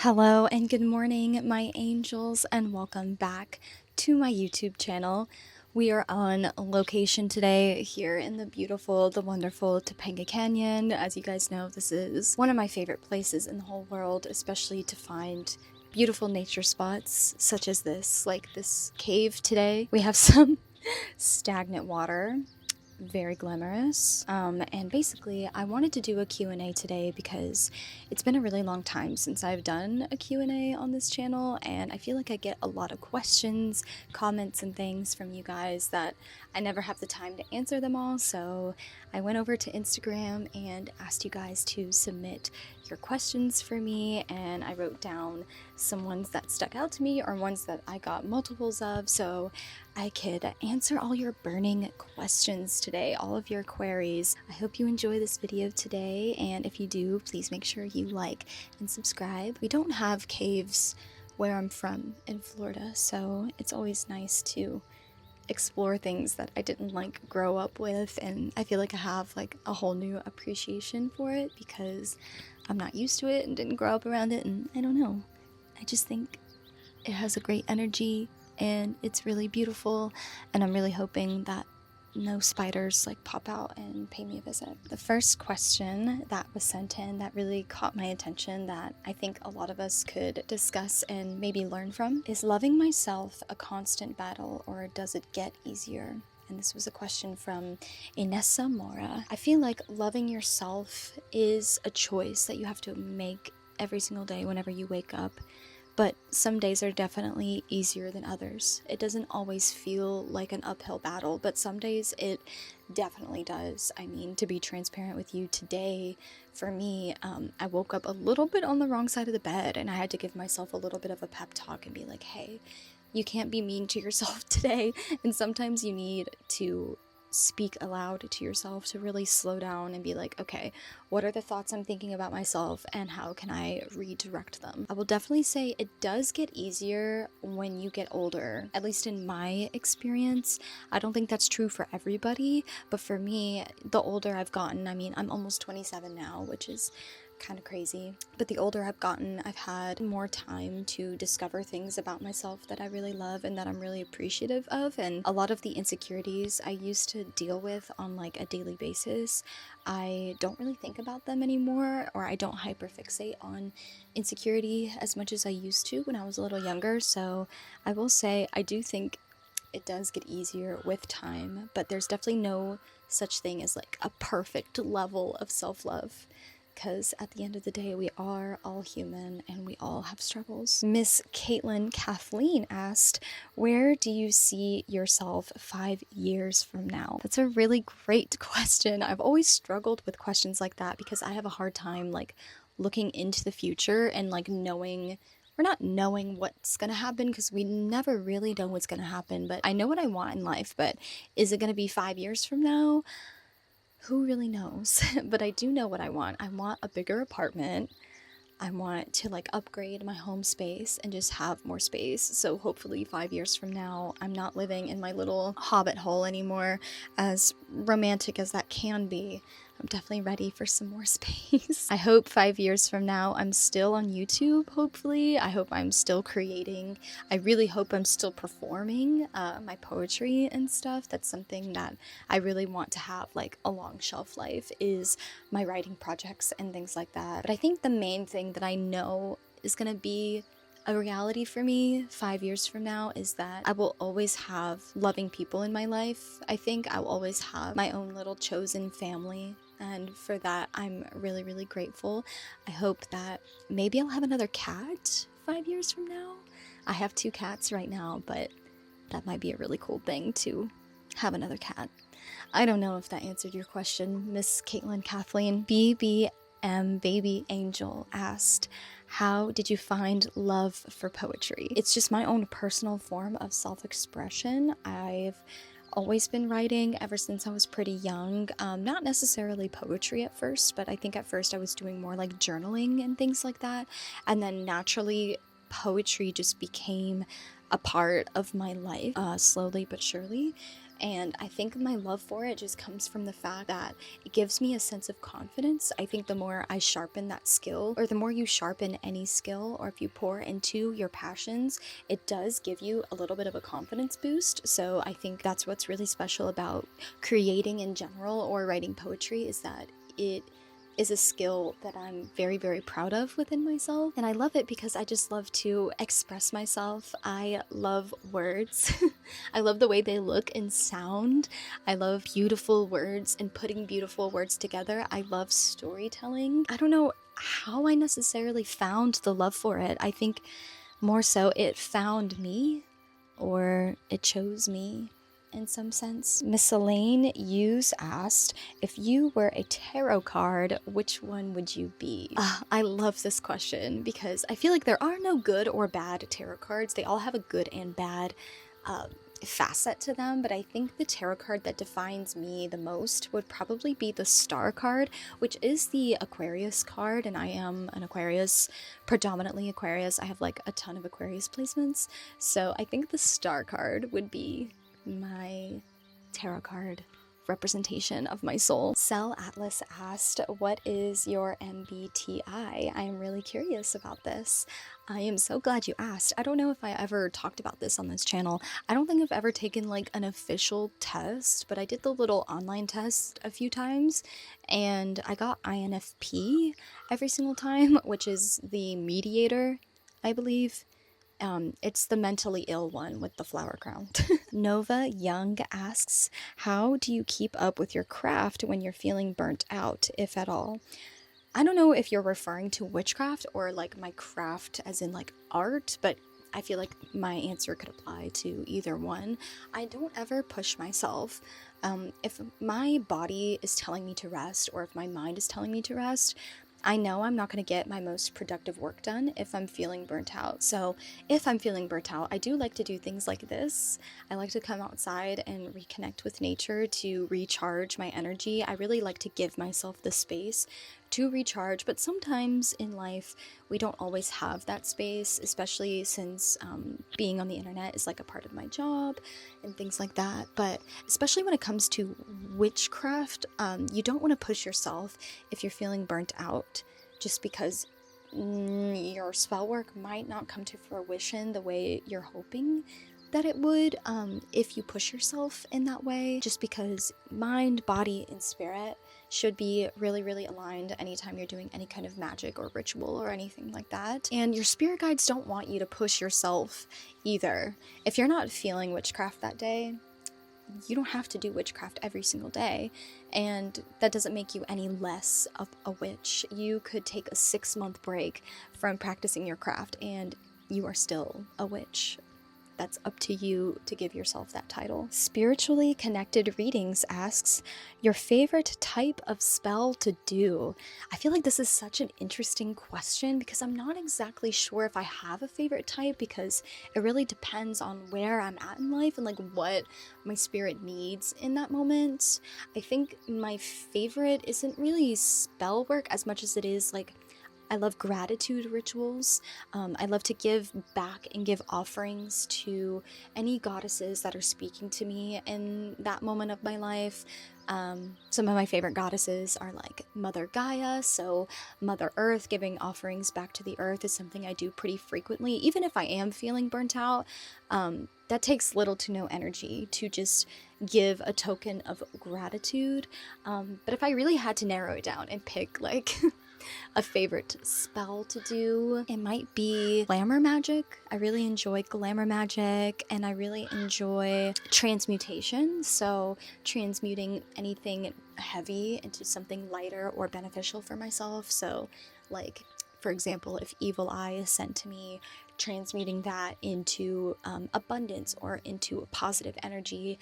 Hello and good morning, my angels, and welcome back to my YouTube channel. We are on location today here in the beautiful, the wonderful Topanga Canyon. As you guys know, this is one of my favorite places in the whole world, especially to find beautiful nature spots such as this, like this cave today. We have some stagnant water. Very glamorous, and basically I wanted to do a Q&A today because it's been a really long time since I've done a Q&A on this channel, and I feel like I get a lot of questions, comments, and things from you guys that I never have the time to answer them all. So I went over to Instagram and asked you guys to submit your questions for me, and I wrote down some ones that stuck out to me or ones that I got multiples of, so I could answer all your burning questions today, all of your queries. I hope you enjoy this video today, and if you do, please make sure you like and subscribe. We don't have caves where I'm from in Florida, so it's always nice to explore things that I didn't grow up with, and I feel like I have a whole new appreciation for it because I'm not used to it and didn't grow up around it, and I don't know. I just think it has a great energy and it's really beautiful, and I'm really hoping that no spiders pop out and pay me a visit. The first question that was sent in that really caught my attention, that I think a lot of us could discuss and maybe learn from, is loving myself a constant battle, or does it get easier? And this was a question from Inessa Mora. I feel like loving yourself is a choice that you have to make every single day whenever you wake up. But some days are definitely easier than others. It doesn't always feel like an uphill battle, but some days it definitely does. I mean, to be transparent with you today, for me, I woke up a little bit on the wrong side of the bed, and I had to give myself a little bit of a pep talk and be like, hey, you can't be mean to yourself today. And sometimes you need to speak aloud to yourself to really slow down and be like, okay, what are the thoughts I'm thinking about myself and how can I redirect them? I will definitely say it does get easier when you get older, at least in my experience. I don't think that's true for everybody, but for me, the older I've gotten, I mean, I'm almost 27 now, which is kind of crazy, but the older I've gotten, I've had more time to discover things about myself that I really love and that I'm really appreciative of, and a lot of the insecurities I used to deal with on a daily basis, I don't really think about them anymore, or I don't hyperfixate on insecurity as much as I used to when I was a little younger. So I will say I do think it does get easier with time, but there's definitely no such thing as a perfect level of self-love, because at the end of the day, we are all human and we all have struggles. Miss Caitlin Kathleen asked, where do you see yourself 5 years from now? That's a really great question. I've always struggled with questions like that because I have a hard time looking into the future and knowing, or not knowing what's gonna happen, because we never really know what's gonna happen. But I know what I want in life, but is it gonna be 5 years from now? Who really knows? But I do know what I want. I want a bigger apartment. I want to upgrade my home space and just have more space. So hopefully 5 years from now, I'm not living in my little hobbit hole anymore. As romantic as that can be, I'm definitely ready for some more space. I hope 5 years from now, I'm still on YouTube, hopefully. I hope I'm still creating. I really hope I'm still performing my poetry and stuff. That's something that I really want to have a long shelf life, is my writing projects and things like that. But I think the main thing that I know is gonna be a reality for me 5 years from now is that I will always have loving people in my life. I think I will always have my own little chosen family, and for that I'm really, really grateful. I hope that maybe I'll have another cat 5 years from now. I have 2 cats right now, but that might be a really cool thing to have another cat. I don't know if that answered your question, Miss Caitlin Kathleen. BBM Baby Angel asked, how did you find love for poetry? It's just my own personal form of self-expression. I've always been writing ever since I was pretty young. Not necessarily poetry at first, but I think at first I was doing more journaling and things like that. And then naturally, poetry just became a part of my life, slowly but surely. And I think my love for it just comes from the fact that it gives me a sense of confidence. I think the more I sharpen that skill, or the more you sharpen any skill, or if you pour into your passions, it does give you a little bit of a confidence boost. So I think that's what's really special about creating in general or writing poetry, is that it is a skill that I'm very, very proud of within myself. And I love it because I just love to express myself. I love words. I love the way they look and sound. I love beautiful words and putting beautiful words together. I love storytelling. I don't know how I necessarily found the love for it. I think more so it found me, or it chose me in some sense. Miss Elaine Hughes asked, if you were a tarot card, which one would you be? I love this question because I feel like there are no good or bad tarot cards. They all have a good and bad facet to them, but I think the tarot card that defines me the most would probably be the Star card, which is the Aquarius card, and I am an Aquarius, predominantly Aquarius. I have like a ton of Aquarius placements, so I think the Star card would be my tarot card representation of my soul. Cell Atlas asked, what is your MBTI? I am really curious about this. I am so glad you asked. I don't know if I ever talked about this on this channel. I don't think I've ever taken like an official test, but I did the little online test a few times and I got INFP every single time, which is the mediator, I believe. It's the mentally ill one with the flower crown. Nova Young asks, how do you keep up with your craft when you're feeling burnt out, if at all? I don't know if you're referring to witchcraft or like my craft as in like art, but I feel like my answer could apply to either one. I don't ever push myself. If my body is telling me to rest, or if my mind is telling me to rest, I know I'm not going to get my most productive work done if I'm feeling burnt out. So if I'm feeling burnt out, I do like to do things like this. I like to come outside and reconnect with nature to recharge my energy. I really like to give myself the space to recharge, but sometimes in life we don't always have that space, especially since being on the internet is like a part of my job and things like that. But especially when it comes to witchcraft, you don't want to push yourself if you're feeling burnt out, just because your spell work might not come to fruition the way you're hoping that it would if you push yourself in that way, just because mind, body, and spirit should be really, really aligned anytime you're doing any kind of magic or ritual or anything like that. And your spirit guides don't want you to push yourself either. If you're not feeling witchcraft that day, you don't have to do witchcraft every single day, and that doesn't make you any less of a witch. You could take a 6-month break from practicing your craft and you are still a witch. That's up to you to give yourself that title. Spiritually Connected Readings asks, your favorite type of spell to do? I feel like this is such an interesting question because I'm not exactly sure if I have a favorite type, because it really depends on where I'm at in life and like what my spirit needs in that moment. I think my favorite isn't really spell work as much as it is like, I love gratitude rituals. I love to give back and give offerings to any goddesses that are speaking to me in that moment of my life. Some of my favorite goddesses are like Mother Gaia, so Mother Earth. Giving offerings back to the earth is something I do pretty frequently. Even if I am feeling burnt out, that takes little to no energy to just give a token of gratitude. But if I really had to narrow it down and pick like a favorite spell to do, it might be glamour magic. I really enjoy glamour magic, and I really enjoy transmutation, so transmuting anything heavy into something lighter or beneficial for myself. So like, for example, if evil eye is sent to me, transmuting that into abundance or into a positive energy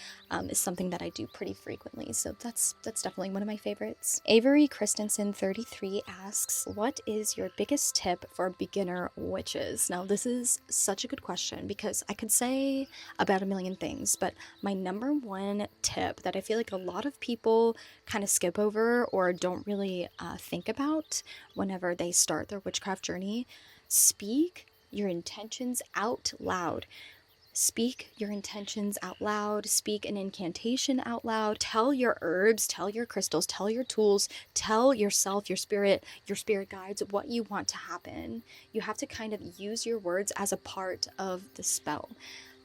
is something that I do pretty frequently. So that's definitely one of my favorites. Avery Christensen 33 asks, what is your biggest tip for beginner witches? Now this is such a good question because I could say about a million things, but my number one tip that I feel like a lot of people kind of skip over or don't really think about whenever they start their witchcraft journey: speak your intentions out loud. speak your intentions out loud, speak an incantation out loud, tell your herbs, tell your crystals, tell your tools, tell yourself, your spirit guides what you want to happen. You have to kind of use your words as a part of the spell.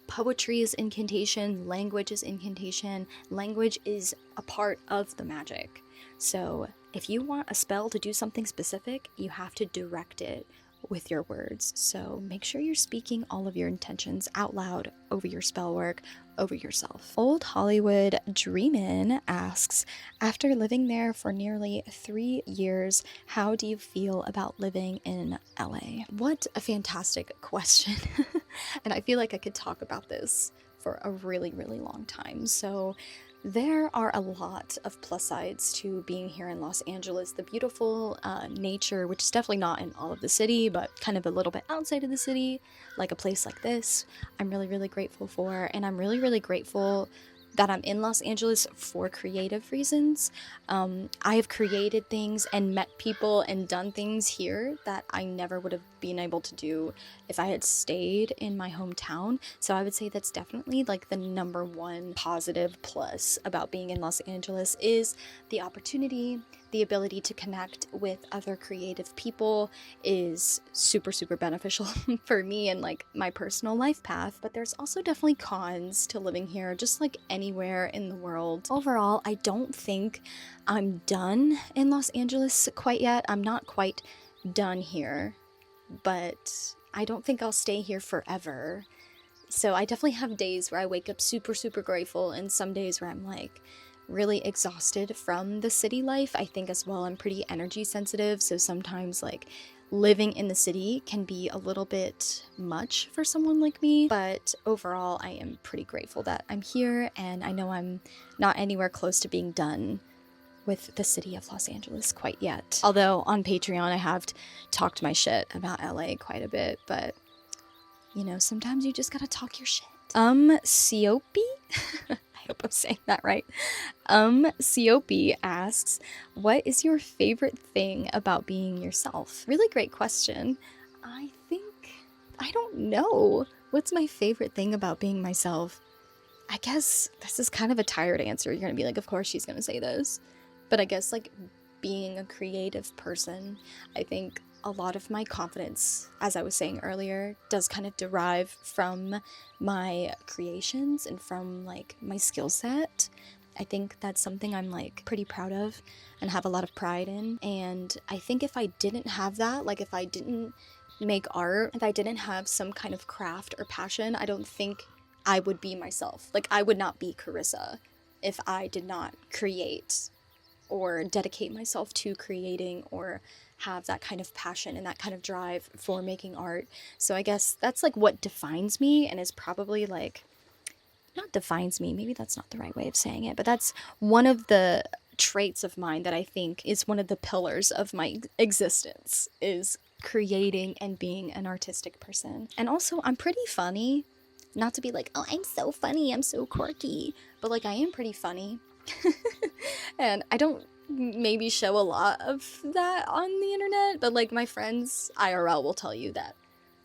Poetry is incantation, language is incantation, language is a part of the magic. So if you want a spell to do something specific, you have to direct it with your words. So make sure you're speaking all of your intentions out loud over your spell work, over yourself. Old Hollywood Dreamin' asks, after living there for nearly 3 years, how do you feel about living in LA? What a fantastic question. And I feel like I could talk about this for a really, really long time. So there are a lot of plus sides to being here in Los Angeles. The beautiful nature, which is definitely not in all of the city, but kind of a little bit outside of the city, like a place like this, I'm really, really grateful for. And I'm really, really grateful that I'm in Los Angeles for creative reasons. I have created things and met people and done things here that I never would have been able to do if I had stayed in my hometown. So I would say that's definitely like the number one positive plus about being in Los Angeles is the opportunity. The ability to connect with other creative people is super, super beneficial for me and like my personal life path. But there's also definitely cons to living here, just like anywhere in the world. Overall, I don't think I'm done in Los Angeles quite yet. I'm not quite done here, but I don't think I'll stay here forever. So I definitely have days where I wake up super, super grateful, and some days where I'm like really exhausted from the city life. I think as well I'm pretty energy sensitive, so sometimes like living in the city can be a little bit much for someone like me, but overall I am pretty grateful that I'm here, and I know I'm not anywhere close to being done with the city of Los Angeles quite yet. Although on Patreon I have talked my shit about LA quite a bit, but you know, sometimes you just gotta talk your shit. Siopi? I hope I'm saying that right. Siopi asks, what is your favorite thing about being yourself? Really great question. I don't know. What's my favorite thing about being myself? I guess this is kind of a tired answer. You're gonna be like, of course she's gonna say this. But I guess like being a creative person, I think a lot of my confidence, as I was saying earlier, does kind of derive from my creations and from like my skill set. I think that's something I'm like pretty proud of and have a lot of pride in. And I think if I didn't have that, like if I didn't make art, if I didn't have some kind of craft or passion, I don't think I would be myself. Like I would not be Karissa if I did not create or dedicate myself to creating or have that kind of passion and that kind of drive for making art. So I guess that's like what defines me, and is probably like, not defines me, maybe that's not the right way of saying it, but that's one of the traits of mine that I think is one of the pillars of my existence, is creating and being an artistic person. And also I'm pretty funny. Not to be like, oh, I'm so funny, I'm so quirky, but like I am pretty funny. And I don't maybe show a lot of that on the internet, but like my friends IRL will tell you that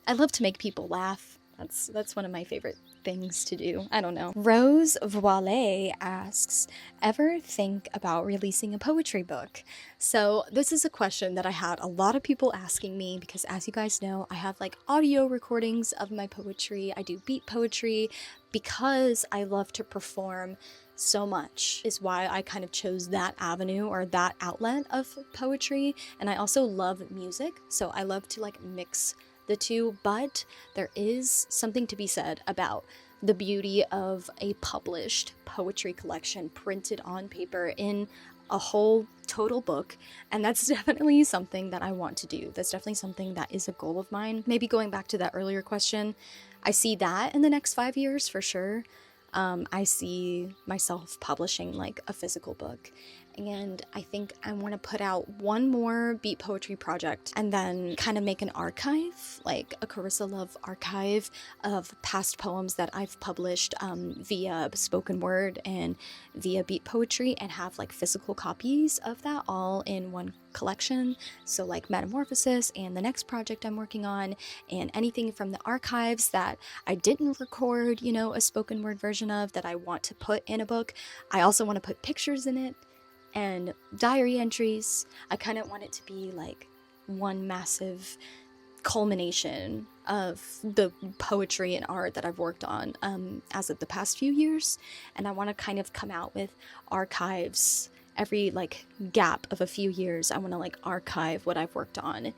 I love to make people laugh. That's one of my favorite things to do. I don't know. Rose Voile asks, ever think about releasing a poetry book? So this is a question that I had a lot of people asking me, because as you guys know, I have like audio recordings of my poetry. I do beat poetry because I love to perform so much, is why I kind of chose that avenue or that outlet of poetry. And I also love music, so I love to like mix the two, but there is something to be said about the beauty of a published poetry collection printed on paper in a whole total book, and that's definitely something that I want to do. That's definitely something that is a goal of mine. Maybe going back to that earlier question, I see that in the next 5 years for sure. I see myself publishing like a physical book, and I think I want to put out one more beat poetry project and then kind of make an archive, like a Karissa Love archive of past poems that I've published via spoken word and via beat poetry, and have like physical copies of that all in one collection. So like Metamorphosis and the next project I'm working on, and anything from the archives that I didn't record, you know, a spoken word version of that I want to put in a book. I also want to put pictures in it and diary entries. I kind of want it to be like one massive culmination of the poetry and art that I've worked on as of the past few years. And I want to kind of come out with archives every like gap of a few years. I want to like archive what I've worked on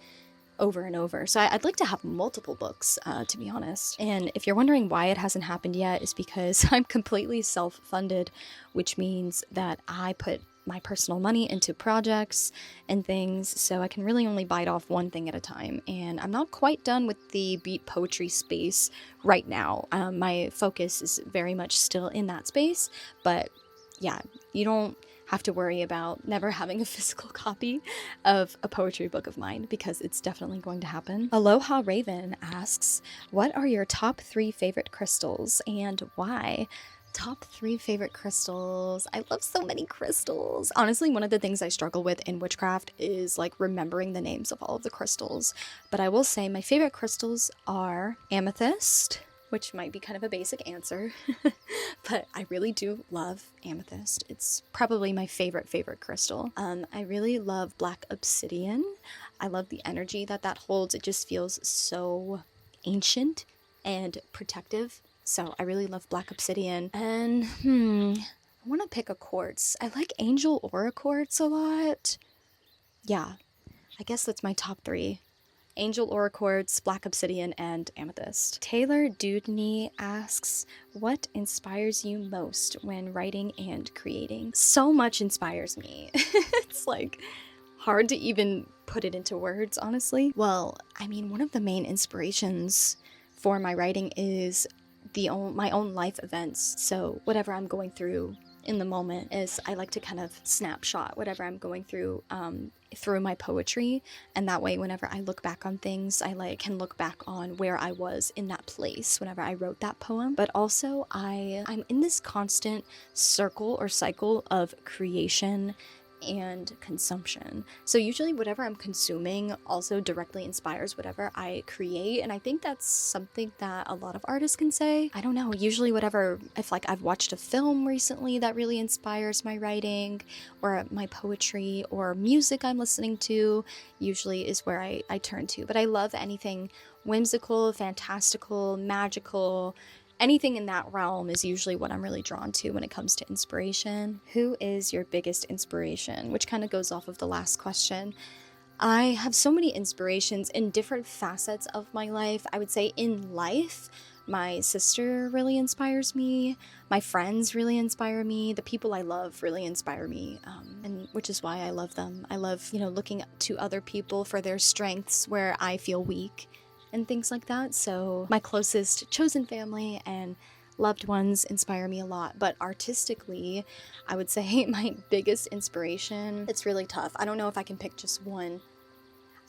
over and over. So I'd like to have multiple books, to be honest. And if you're wondering why it hasn't happened yet, is because I'm completely self-funded, which means that I put my personal money into projects and things, so I can really only bite off one thing at a time. And I'm not quite done with the beat poetry space right now. My focus is very much still in that space, but yeah, you don't have to worry about never having a physical copy of a poetry book of mine, because it's definitely going to happen. Aloha Raven asks, what are your top 3 favorite crystals and why? Top 3 favorite crystals. I love so many crystals. Honestly, one of the things I struggle with in witchcraft is like remembering the names of all of the crystals. But I will say my favorite crystals are amethyst, which might be kind of a basic answer, but I really do love amethyst. It's probably my favorite crystal. I really love black obsidian. I love the energy that holds. It just feels so ancient and protective. So I really love black obsidian. And I want to pick a quartz. I like angel aura quartz a lot. Yeah, I guess that's my top 3. Angel aura quartz, black obsidian, and amethyst. Taylor Dudney asks, what inspires you most when writing and creating? So much inspires me. It's like hard to even put it into words, honestly. Well, I mean, one of the main inspirations for my writing is my own life events. So whatever I'm going through in the moment is, I like to kind of snapshot whatever I'm going through through my poetry, and that way whenever I look back on things, I can look back on where I was in that place whenever I wrote that poem. But also I'm in this constant circle or cycle of creation and consumption. So usually whatever I'm consuming also directly inspires whatever I create, and I think that's something that a lot of artists can say. I don't know, usually if like I've watched a film recently that really inspires my writing or my poetry, or music I'm listening to usually is where I turn to. But I love anything whimsical, fantastical, magical. Anything in that realm is usually what I'm really drawn to when it comes to inspiration. Who is your biggest inspiration? Which kind of goes off of the last question. I have so many inspirations in different facets of my life. I would say in life, my sister really inspires me. My friends really inspire me. The people I love really inspire me, and which is why I love them. I love, looking to other people for their strengths where I feel weak and things like that. So my closest chosen family and loved ones inspire me a lot. But artistically, I would say my biggest inspiration, it's really tough. I don't know if I can pick just one.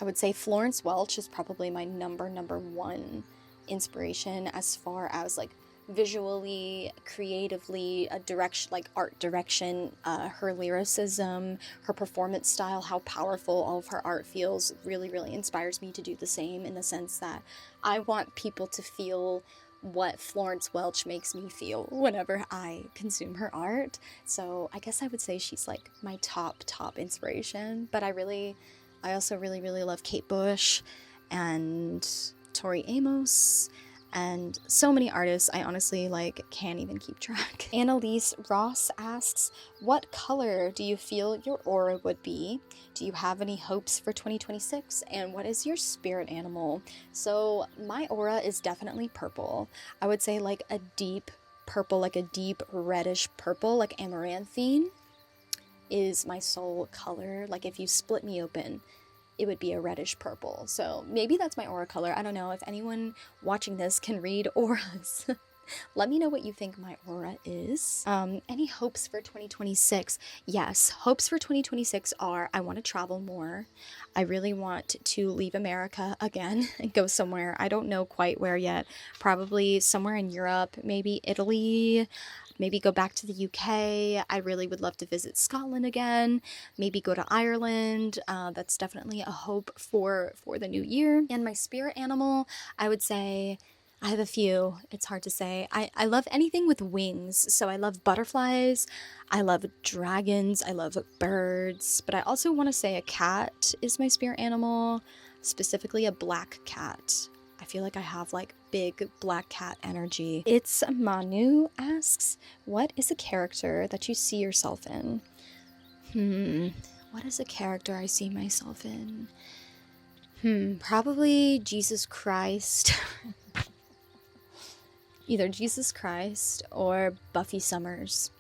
I would say Florence Welch is probably my number one inspiration as far as like visually, creatively, a direction, like art direction, her lyricism, her performance style, how powerful all of her art feels really, really inspires me to do the same, in the sense that I want people to feel what Florence Welch makes me feel whenever I consume her art. So I guess I would say she's like my top inspiration. But I also really, really love Kate Bush and Tori Amos, and so many artists I honestly can't even keep track. Annalise Ross asks, what color do you feel your aura would be? Do you have any hopes for 2026? And what is your spirit animal? So my aura is definitely purple. I would say like a deep purple, like a deep reddish purple, like amaranthine is my soul color. Like if you split me open, it would be a reddish purple. So maybe that's my aura color. I don't know if anyone watching this can read auras. Let me know what you think my aura is. Any hopes for 2026? Yes, hopes for 2026 are I want to travel more. I really want to leave America again and go somewhere. I don't know quite where yet. Probably somewhere in Europe, maybe Italy, maybe go back to the UK. I really would love to visit Scotland again, maybe go to Ireland. That's definitely a hope for the new year. And my spirit animal, I would say, I have a few. It's hard to say. I love anything with wings. So I love butterflies. I love dragons. I love birds. But I also want to say a cat is my spirit animal, specifically a black cat. I feel like I have like big black cat energy. It's Manu asks, what is a character that you see yourself in? What is a character I see myself in? Probably Jesus Christ. Either Jesus Christ or Buffy Summers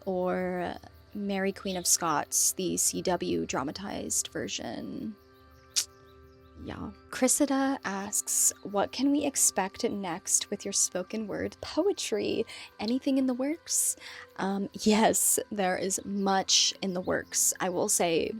or Mary Queen of Scots, the CW dramatized version. Yeah. Karissa asks, what can we expect next with your spoken word poetry? Anything in the works? Yes, there is much in the works. I will say,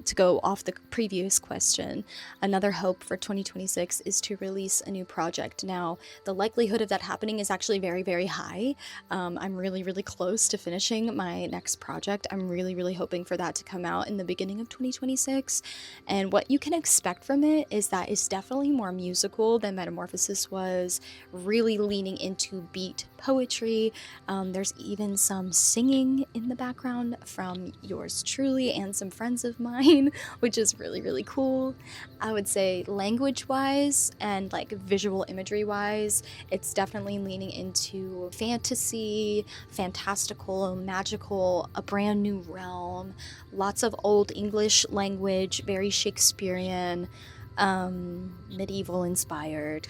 to go off the previous question, another hope for 2026 is to release a new project. Now, the likelihood of that happening is actually very, very high. I'm really, really close to finishing my next project. I'm really, really hoping for that to come out in the beginning of 2026. And what you can expect from it is that it's definitely more musical than Metamorphosis was, really leaning into beat poetry. There's even some singing in the background from yours truly and some friends of mine, which is really, really cool. I would say language-wise and like visual imagery-wise, it's definitely leaning into fantasy, fantastical, magical, a brand new realm, lots of old English language, very Shakespearean, medieval inspired,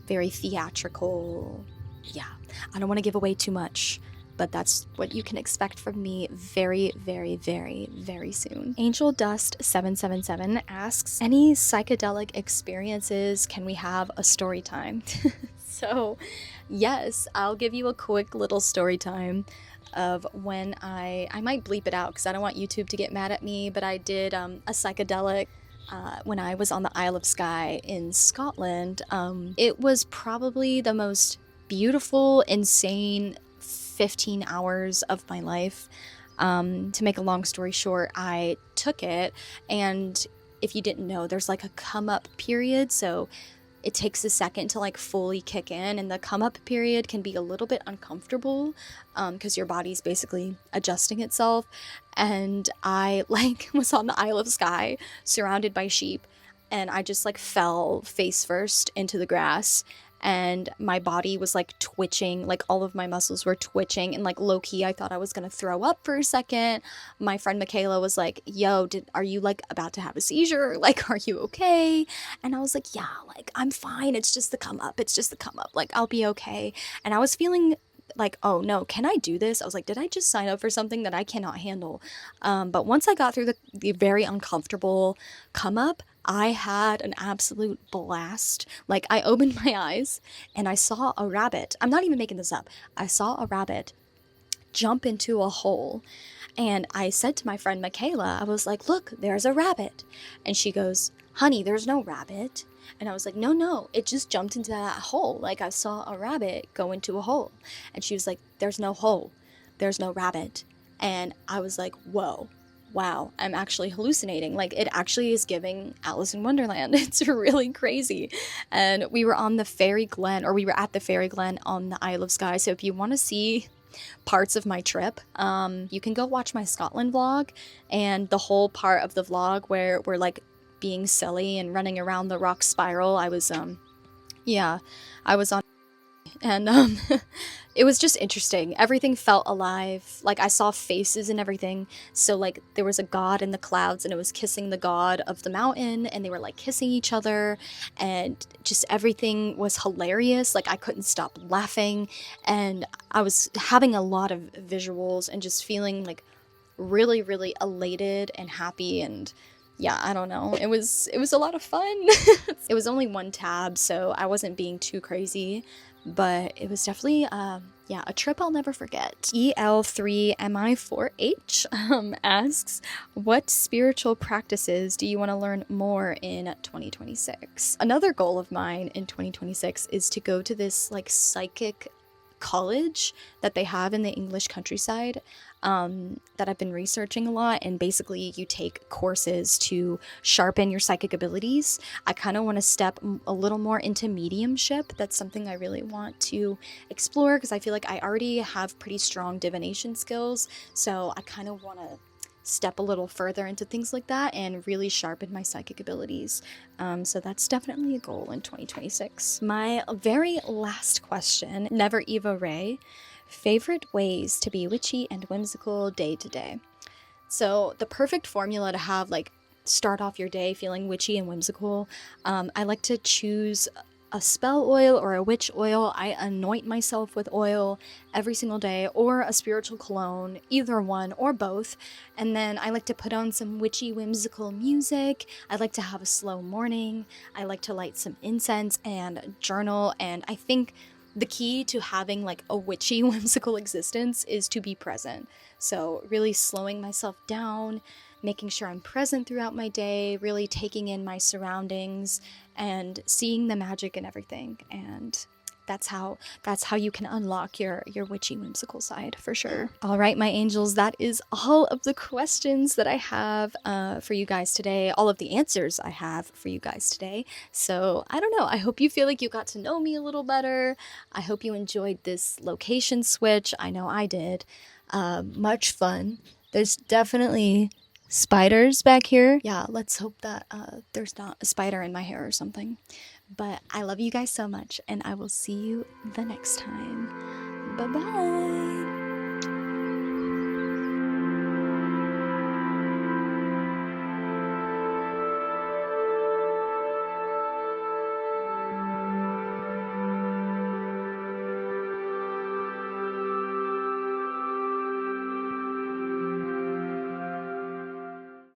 very theatrical. Yeah, I don't want to give away too much, but that's what you can expect from me very, very, very, very soon. Angel Dust 777 asks, any psychedelic experiences? Can we have a story time? So, yes, I'll give you a quick little story time of when I might bleep it out because I don't want YouTube to get mad at me, but I did a psychedelic when I was on the Isle of Skye in Scotland. It was probably the most beautiful, insane 15 hours of my life. To make a long story short, I took it, and if you didn't know, there's like a come up period, so it takes a second to like fully kick in, and the come up period can be a little bit uncomfortable because your body's basically adjusting itself. And I like was on the Isle of Skye surrounded by sheep, and I just like fell face first into the grass, and my body was like twitching, like all of my muscles were twitching, and like low-key I thought I was gonna throw up for a second. My friend Michaela was like, yo, are you like about to have a seizure? Like, are you okay? And I was like, yeah, like I'm fine, it's just the come up, like I'll be okay. And I was feeling like, oh no, can I do this? I was like, did I just sign up for something that I cannot handle? But once I got through the very uncomfortable come up, I had an absolute blast. Like, I opened my eyes and I saw a rabbit. I'm not even making this up. I saw a rabbit jump into a hole. And I said to my friend Michaela, I was like, look, there's a rabbit. And she goes, honey, there's no rabbit. And I was like, no, it just jumped into that hole. Like, I saw a rabbit go into a hole. And she was like, there's no hole. There's no rabbit. And I was like, whoa. Wow, I'm actually hallucinating. Like, it actually is giving Alice in Wonderland. It's really crazy. And we were on the Fairy Glen, or we were at the Fairy Glen on the Isle of Skye. So if you want to see parts of my trip, you can go watch my Scotland vlog, and the whole part of the vlog where we're like being silly and running around the rock spiral. I was on, and it was just interesting. Everything felt alive. Like, I saw faces and everything. So like there was a god in the clouds, and it was kissing the god of the mountain, and they were like kissing each other, and just everything was hilarious. Like, I couldn't stop laughing, and I was having a lot of visuals and just feeling like really, really elated and happy. And yeah, I don't know. It was a lot of fun. It was only one tab, so I wasn't being too crazy. but it was definitely yeah, a trip I'll never forget. EL3MI4H asks, what spiritual practices do you want to learn more in 2026? Another goal of mine in 2026 is to go to this like psychic college that they have in the English countryside, that I've been researching a lot, and basically you take courses to sharpen your psychic abilities. I kind of want to step a little more into mediumship. That's something I really want to explore because I feel like I already have pretty strong divination skills, so I kind of want to step a little further into things like that and really sharpen my psychic abilities. So that's definitely a goal in 2026. My very last question, Never Eva Ray, favorite ways to be witchy and whimsical day to day. So the perfect formula to have like start off your day feeling witchy and whimsical, I like to choose a spell oil or a witch oil. I anoint myself with oil every single day, or a spiritual cologne, either one or both. And then I like to put on some witchy whimsical music. I like to have a slow morning. I like to light some incense and journal. And I think the key to having like a witchy whimsical existence is to be present. So really slowing myself down, making sure I'm present throughout my day, really taking in my surroundings and seeing the magic in everything. And that's how you can unlock your witchy whimsical side for sure. All right, my angels, that is all of the questions that I have for you guys today, all of the answers I have for you guys today. So I don't know, I hope you feel like you got to know me a little better. I hope you enjoyed this location switch. I know I did. Much fun. There's definitely spiders back here. Yeah, let's hope that there's not a spider in my hair or something. But I love you guys so much, and I will see you the next time. Bye-bye.